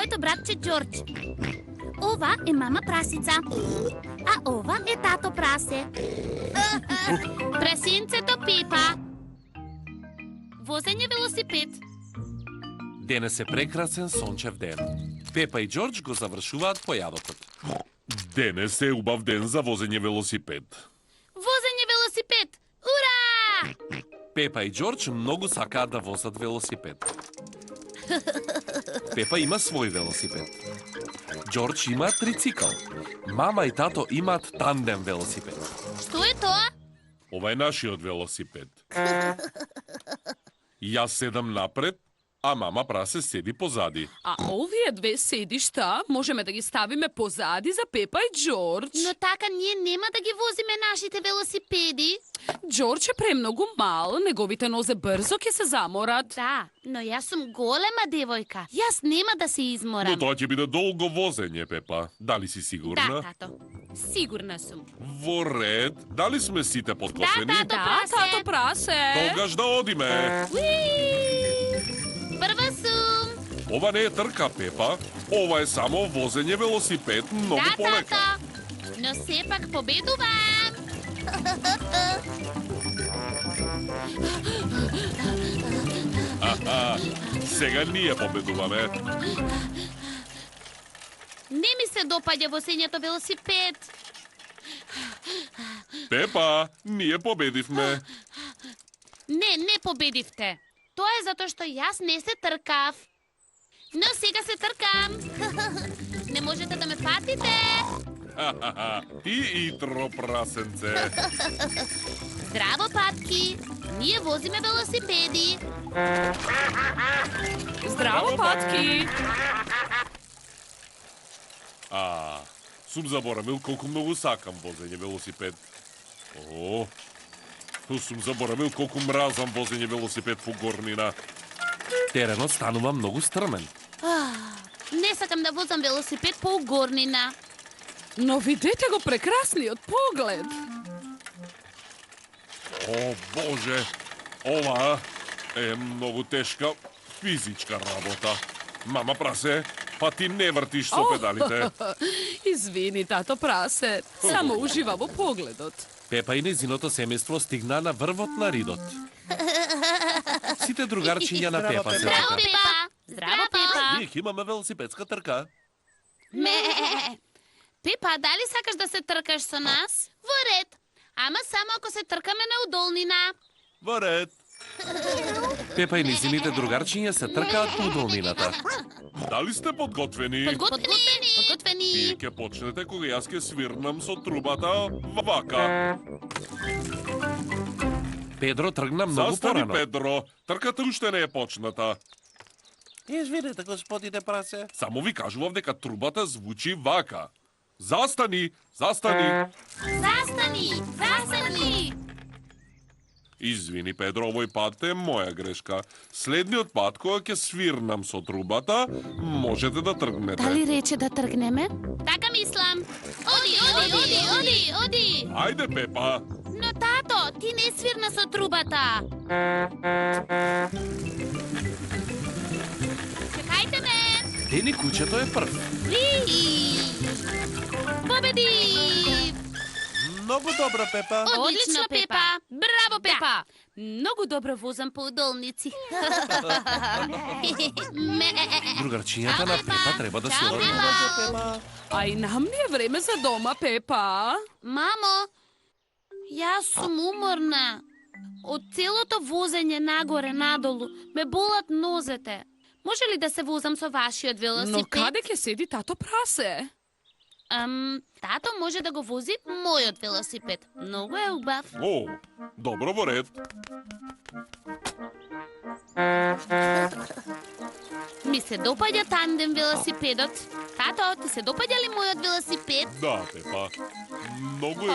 моето братче Џорџ. Ова е мама прасица, а ова е тато прасе. Прасинцето Пепа. Возење велосипед. Денес е прекрасен сончев ден. Пепа и Џорџ го завршуваат појадокот. Денес е убав ден за возење велосипед. Возење велосипед. Ура! Пепа и Џорџ многу сакаат да возат велосипед. Пепа има свој велосипед. Џорџ има трицикл. Мама и тато имаат тандем велосипед. Што е тоа? Ова е нашиот велосипед. Јас седам напред, а мама прасе седи позади. А овие две седишта можеме да ги ставиме позади за Пепа и Џорџ. Но така ние нема да ги возиме нашите велосипеди. Џорџ е премногу мал, неговите нозе брзо ќе се заморат. Да, но јас сум голема девојка. Јас нема да се Но изморам. тоа ќе биде долго возење, Пепа. Дали си сигурна? Да, тато. Сигурна сум. Во ред. Дали сме сите подготвени? Да, Да, тато прасе. Тогаш да одиме. Прва сум. Ова не е трка, Пепа. Ова е само возење велосипед, многу Да, полека. тато. Но сепак победувам. Сега ние победуваме. Не ми се допаѓа возењето велосипед. Пепа, ние победивме. Не победивте. Тоа е затоа што јас не се тркав. Но сега се тркам. Не можете да ме фатите. Ти Итро прасенце. Здраво, патки. Ние возиме велосипеди. Здраво, патки. Сум заборавил колку многу сакам возење велосипед. Сум заборавил колку мразам возење велосипед по горнина. Теренот станува многу стрмен. Не сакам да возам велосипед по угорнина. Но видете го прекрасниот поглед. О, Боже! Ова е многу тешка физичка работа. Мама прасе, па ти не вртиш со педалите. Извини, тато прасе. Само ужива во погледот. Пепа и незиното семејство стигна на врвот на ридот. Сите другарчиња на Пепа се Здраво, тука. Пепа. Здраво, Пепа. Ние ќе имаме велосипедска трка. Пепа, дали сакаш да се тркаш со нас? Во ред. Ама само ако се тркаме на удолнина. Во ред. Пепа и незините другарчиња се тркаат по удолнината. Дали сте подготвени? Подготвени. Вие ќе почнете кога јас ќе свирнам со трубата вака. Педро тргна многу Застани, порано. Педро. Трката уште не е почната. Извинете, господине прасе. Само ви кажував дека трубата звучи вака. Застани, застани. Застани. Извини, Педро, овој пат е моја грешка. Следниот пат, кога ќе свирнам со трубата, можете да тргнете. Дали рече да тргнеме? Така мислам. Оди. Ајде, Пепа. Но тато, ти не свирна со трубата. Чекајте ме. Дени кучето е прв. Победи! Многу добро, Пепа. Одлично, Пепа. Браво, Пепа. Многу добро возам по удолници. Другарчињата на Пепа треба да се Чао, одат. Пепа. А и нам не е време за дома, Пепа. Мамо, јас сум уморна. Од целото возење нагоре надолу ме болат нозете. Може ли да се возам со вашиот велосипед? Но каде ќе седи тато прасе? Тато може да го вози мојот велосипед. Многу е убав. О, добро, во ред. Ми се допаѓа тандем велосипедот. Тато, ти се допаѓа ли мојот велосипед? Да, Пепа. Многу е.